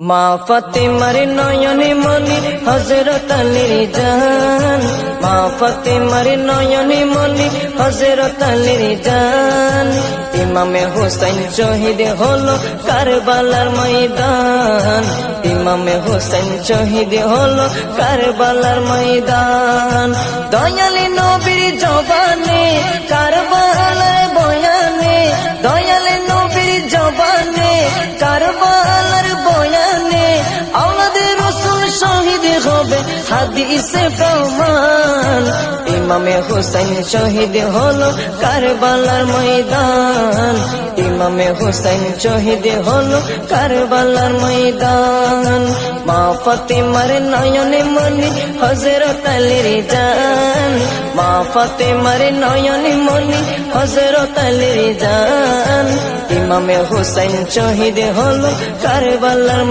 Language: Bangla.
মা ফাতেমার নয়নে মনি হযরত আলীর জান, মা ফাতেমার নয়নে মনি হযরত আলীর জান। ইমামে হোসেন শহীদ হলো কারবালার ময়দান, ইমামে হোসেন শহীদ হলো কারবালার ময়দান। দয়ালে নবীর জবানে কারবালার বয়ানে, দয়ালে নবীর জবানে কারবালার বয়ানে আওলাদে রাসূল শহীদ হবে হাদিসে প্রমাণ। ইমামে হোসেন শহীদ হলো কারবালার ময়দান, ইমামে হোসেন শহীদ হলো কারবালার ময়দান। মা ফাতেমার নয়নে মনি হযরত আলীর জান, মা ফাতেমার নয়নে মনি হযরত আলীর জান। ইমামে হোসেন শহীদ হলো কারবালার